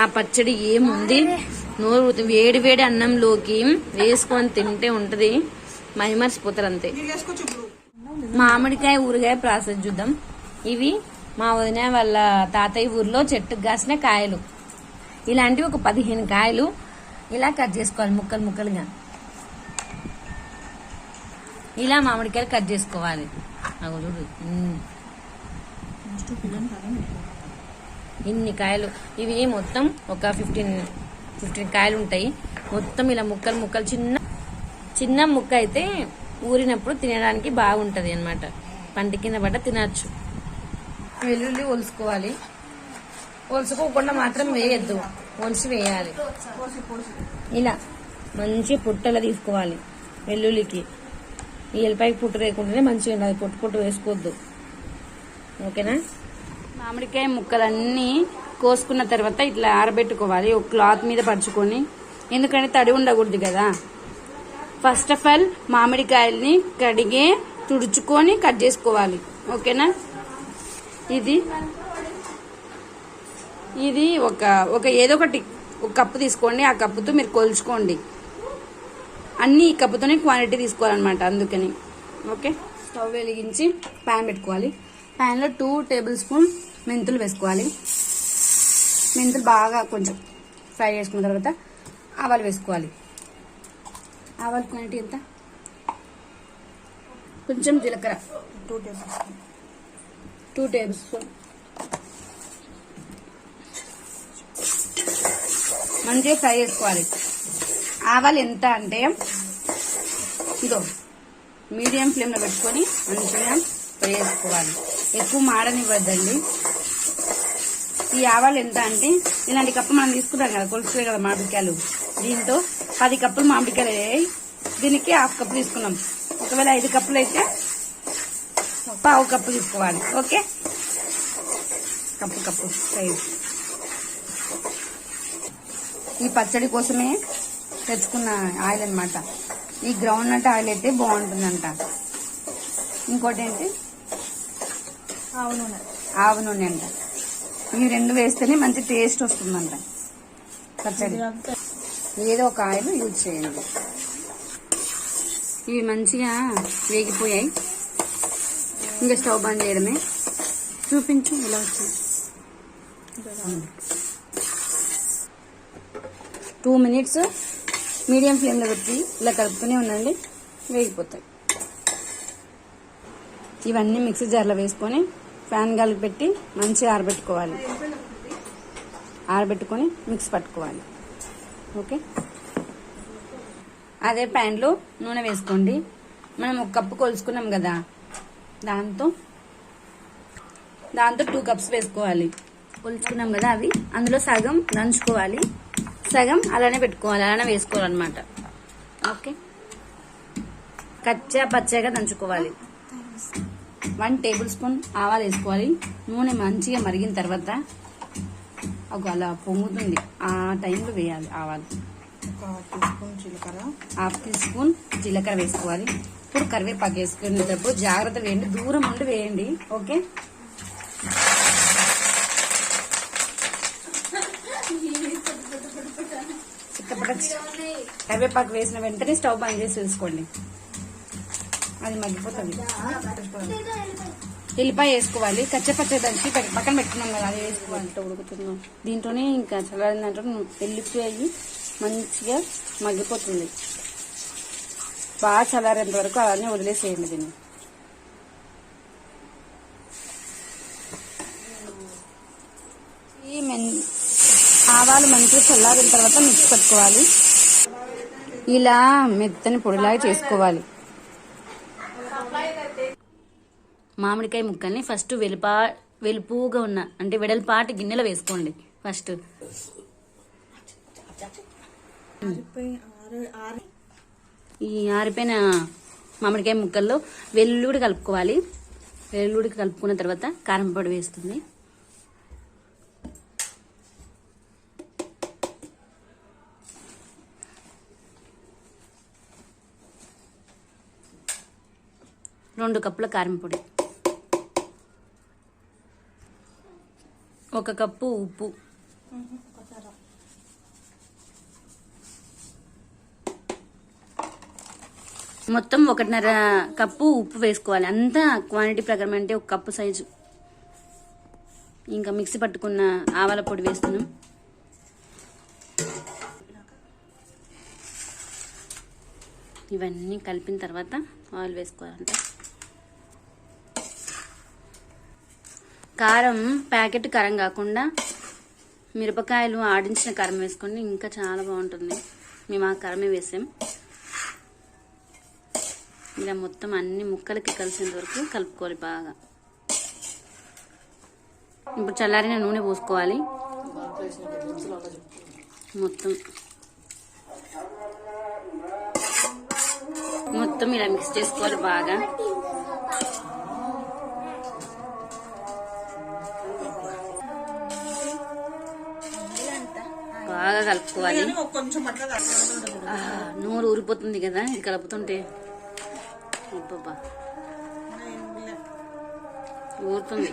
ఆ పచ్చడి ఏముంది, నోరు వేడి వేడి అన్నంలోకి వేసుకొని తింటే ఉంటది, మైమర్చిపోతారు అంతే. మామిడికాయ ఊరగాయ ప్రాసెస్ చూద్దాం. ఇవి మా వదిన వాళ్ళ తాతయ్య ఊర్లో చెట్టుకు కాసిన కాయలు. ఇలాంటివి ఒక 15 కాయలు ఇలా కట్ చేసుకోవాలి ముక్కలు ముక్కలుగా. ఇలా మామిడికాయలు కట్ చేసుకోవాలి. ఇన్ని కాయలు, ఇవి మొత్తం ఒక 15 కాయలు ఉంటాయి. మొత్తం ఇలా ముక్కలు ముక్కలు, చిన్న చిన్న ముక్క అయితే ఊరినప్పుడు తినడానికి బాగుంటది అన్నమాట. పంట కింద పడ్డ తినచ్చు. వెల్లుల్లి ఒలుసుకోవాలి. ఒలుసుకోకుండా మాత్రం వేయద్దు, ఒలిసి వేయాలి. ఇలా మంచి పుట్టలు తీసుకోవాలి వెల్లుల్లికి. ఈ ఎల్లిపాయకి పుట్టు వేయకుండానే మంచిగా ఉండాలి, పొట్టు పొట్టు వేసుకోవద్దు. ఓకేనా. మామిడికాయ ముక్కలన్నీ కోసుకున్న తర్వాత ఇట్లా ఆరబెట్టుకోవాలి, ఒక క్లాత్ మీద పరుచుకొని. ఎందుకంటే తడి ఉండకూడదు కదా. ఫస్ట్ ఆఫ్ ఆల్ మామిడికాయల్ని కడిగే తుడుచుకొని కట్ చేసుకోవాలి. ఓకేనా. ఇది ఒక ఏదో ఒకటి ఒక కప్పు తీసుకోండి. ఆ కప్పుతో మీరు కొలుచుకోండి. అన్ని ఈ కప్పుతోనే క్వాంటిటీ తీసుకోవాలన్నమాట. అందుకని ఓకే. స్టవ్ వెలిగించి ప్యాన్ పెట్టుకోవాలి. ప్యాన్లో 2 టేబుల్ స్పూన్ మెంతులు వేసుకోవాలి. మెంతులు బాగా కొంచెం ఫ్రై చేసుకున్న తర్వాత ఆవాలు వేసుకోవాలి. ఆవాలు క్వాంటిటీ ఎంత, కొంచెం జీలకర్ర 2 టేబుల్ స్పూన్. మంచిగా ఫ్రై చేసుకోవాలి. ఆవాలు ఎంత అంటే ఇదో మీడియం ఫ్లేమ్లో పెట్టుకొని మంచిగా ఫ్రై చేసుకోవాలి. ఎక్కువ మాడనివ్వద్దండి. ఈ ఆవాలు ఎంత అంటే ఇలాంటి కప్పు మనం తీసుకుంటాం కదా, కొలుసులే కదా మామిడికాయలు. దీంతో 10 కప్పులు మామిడికాయలు అయ్యాయి. దీనికి 1/2 కప్పు తీసుకున్నాం. ఒకవేళ 5 కప్పులు అయితే 1/2 కప్పు తీసుకోవాలి. ఓకే. Cup size. ఈ పచ్చడి కోసమే తెచ్చుకున్న ఆయిల్ అన్నమాట. ఈ గ్రౌండ్ నట్ ఆయిల్ అయితే బాగుంటుందంట. ఇంకోటి ఏంటి, ఆవు నూనె అంట. ఇవి 2 వేస్తేనే మంచి టేస్ట్ వస్తుందంట పచ్చడి. ఏదో ఒక ఆయిల్ యూజ్ చేయండి. ఇవి మంచిగా వేగిపోయాయి. ఇంకా స్టవ్ బంద్ చేయడమే. చూపించు ఇలా వచ్చింది. 2 మినిట్స్ మీడియం ఫ్లేమ్లో పెట్టి ఇలా కలుపుతూనే ఉండండి, వేగిపోతాయి. ఇవన్నీ మిక్సీ జార్లో వేసుకొని ఫ్యాన్ గాలికి పెట్టి మంచిగా ఆరబెట్టుకోవాలి. ఆరబెట్టుకొని మిక్స్ పట్టుకోవాలి. ఓకే. అదే ప్యాన్లో నూనె వేసుకోండి. మనం 1 కప్పు కొలుసుకున్నాం కదా, దాంతో 2 కప్స్ వేసుకోవాలి. కొలుచుకున్నాం కదా అవి, అందులో సగం దంచుకోవాలి, సగం అలానే పెట్టుకోవాలి, అలానే వేసుకోవాలన్నమాట. ఓకే. కచ్చా పచ్చగా దంచుకోవాలి. 1 టేబుల్ స్పూన్ ఆవాలు వేసుకోవాలి. నూనె మంచిగా మరిగిన తర్వాత అలా పొంగుతుంది, ఆ టైంలో వేయాలి ఆవాలు. 1/2 టీ స్పూన్ జీలకర్ర వేసుకోవాలి. ఇప్పుడు కరివేపాకు వేసుకునేటప్పుడు జాగ్రత్త వేయండి, దూరం ఉండి వేయండి. ఓకే. కరివేపాకు వేసిన వెంటనే స్టవ్ బంద్ చేసి వేసుకోండి, అది మగ్గిపోతుంది. ఎల్లిపాయ వేసుకోవాలి. కచ్చపచ్చ దంచి పక్కన పెట్టుకున్నాం కదా, అది వేసుకోవాలి. ఉడుకుతున్నాం దీంట్లోనే. ఇంకా చల్లారిన దాంట్లో ఎల్లిపాయ మంచిగా మగ్గిపోతుంది. బాగా చల్లారేంత వరకు అలానే వదిలేసేయండి దీన్ని. ఆవాలు మంచిగా చల్లారిన తర్వాత మిక్స్ పెట్టుకోవాలి. ఇలా మెత్తని పొడిలాగా చేసుకోవాలి. మామిడికాయ ముక్కల్ని ఫస్ట్ వెలుపుగా ఉన్న అంటే వెడల్పాటి గిన్నెలో వేసుకోండి. ఫస్ట్ ఈ ఆరిపోయిన మామిడికాయ ముక్కల్లో వెల్లుల్లి కలుపుకోవాలి. వెల్లుల్లి కలుపుకున్న తర్వాత కారం పొడి వేస్తుంది. రెండు కప్పుల కారం పొడి, 1 కప్పు ఉప్పు, మొత్తం 1.5 కప్పు ఉప్పు వేసుకోవాలి. అంతా క్వాంటిటీ ప్రకారం అంటే 1 కప్పు సైజు. ఇంకా మిక్సీ పట్టుకున్న ఆవాల పొడి వేస్తున్నాం. ఇవన్నీ కలిపిన తర్వాత ఆయిల్ వేసుకోవాలంటే కారం ప్యాకెట్ కారం కాకుండా మిరపకాయలు ఆడించిన కారం వేసుకోండి, ఇంకా చాలా బాగుంటుంది. మేము ఆ కారమే వేసాం. ఇలా మొత్తం అన్ని ముక్కలకి కలిసేంత వరకు కలుపుకోవాలి బాగా. ఇప్పుడు చల్లారిన నూనె పోసుకోవాలి. మొత్తం ఇలా మిక్స్ చేసుకోవాలి బాగా. బాగా కలుపుకోవాలి. నూరు ఊరిపోతుంది కదా ఇది కలుపుతుంటే. ఊరుతుంది.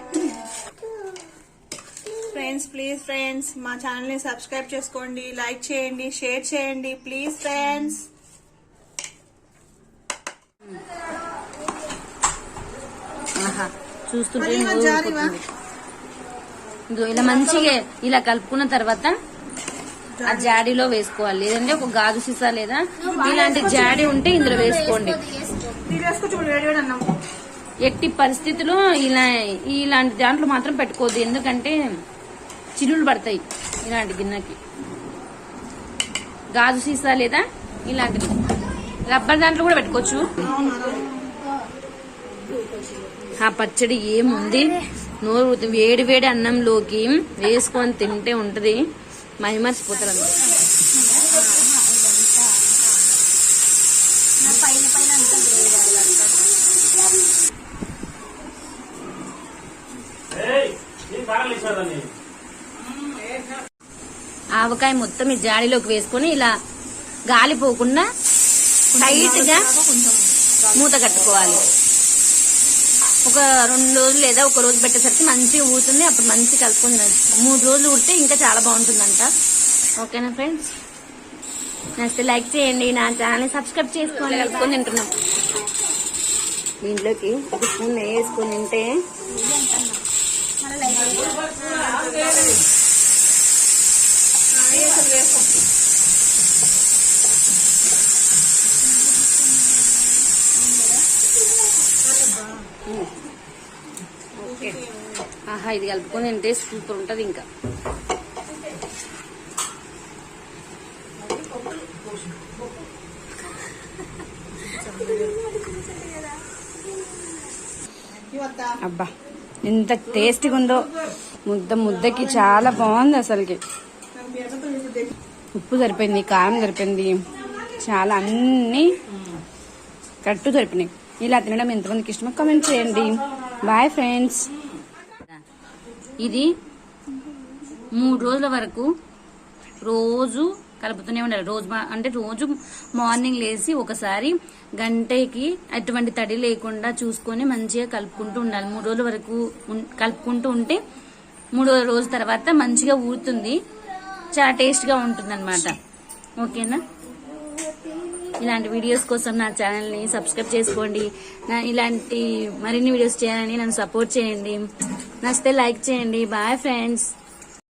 ప్లీజ్ ఫ్రెండ్స్ మా ఛానల్ ని సబ్స్క్రైబ్ చేసుకోండి, లైక్ చేయండి, షేర్ చేయండి ప్లీజ్ ఫ్రెండ్స్. చూస్తుంటే ఇలా మంచిగా ఇలా కలుపుకున్న తర్వాత ఆ జాడీలో వేసుకోవాలి. లేదంటే ఒక గాజు సీసా లేదా ఇలాంటి జాడీ ఉంటే ఇందులో వేసుకోండి. ఎట్టి పరిస్థితుల్లో ఇలాంటి దాంట్లో మాత్రం పెట్టుకోవద్దు, ఎందుకంటే చిల్లులు పడతాయి. ఇలాంటి గిన్నెకి గాజు సీసా లేదా ఇలాంటి రబ్బర్ దాంట్లో కూడా పెట్టుకోవచ్చు. ఆ పచ్చడి ఏముంది, నోరు వేడి వేడి అన్నంలోకి వేసుకొని తింటే ఉంటది, మైమర్చిపోతారు అంతే. ఆవకాయ మొత్తం ఈ జాడీలోకి వేసుకొని ఇలా గాలిపోకుండా టైట్ గా మూత కట్టుకోవాలి. ఒక 2 రోజులు లేదా 1 రోజు పెట్టేసరికి మంచిగా ఊరుతుంది. అప్పుడు మంచిగా కలుపుకొని 3 రోజులు ఊరితే ఇంకా చాలా బాగుంటుందంట. ఓకేనా ఫ్రెండ్స్, నెక్స్ట్ లైక్ చేయండి, నా ఛానల్ సబ్స్క్రైబ్ చేసుకోండి. కలుపుకొని తింటున్నాం. దీంట్లోకి 1 స్పూన్ నెయ్యి వేసుకొని తింటే ఓకే. ఆహా, ఇది కలుపుకొని తింటే సూపర్ ఉంటది. ఇంకా అబ్బా ఎంత టేస్టీగా ఉందో. ముద్దకి చాలా బాగుంది అసలుకి. ఉప్పు సరిపోయింది, కారం సరిపోయింది, చాలా అన్ని కరెక్ట్ సరిపోయినాయి. ఇలా తినడం ఎంతమందికి ఇష్టమో కామెంట్ చేయండి. Bye friends. ఇది 3 రోజుల వరకు రోజు కలుపుతూనే ఉండాలి. రోజు మార్నింగ్ లేచి ఒకసారి గంటకి ఎటువంటి తడి లేకుండా చూసుకొని మంచిగా కలుపుకుంటూ ఉండాలి. 3 రోజుల వరకు కలుపుకుంటూ ఉంటే 3వ రోజు తర్వాత మంచిగా ఊరుతుంది, చాలా టేస్ట్ గా ఉంటుంది అన్నమాట. ఓకేనా, ఇలాంటి వీడియోస్ కోసం నా ఛానల్ ని సబ్స్క్రైబ్ చేసుకోండి. ఇలాంటి మరిన్ని వీడియోస్ చేయాలని నన్ను సపోర్ట్ చేయండి. నచ్చితే లైక్ చేయండి. Bye friends.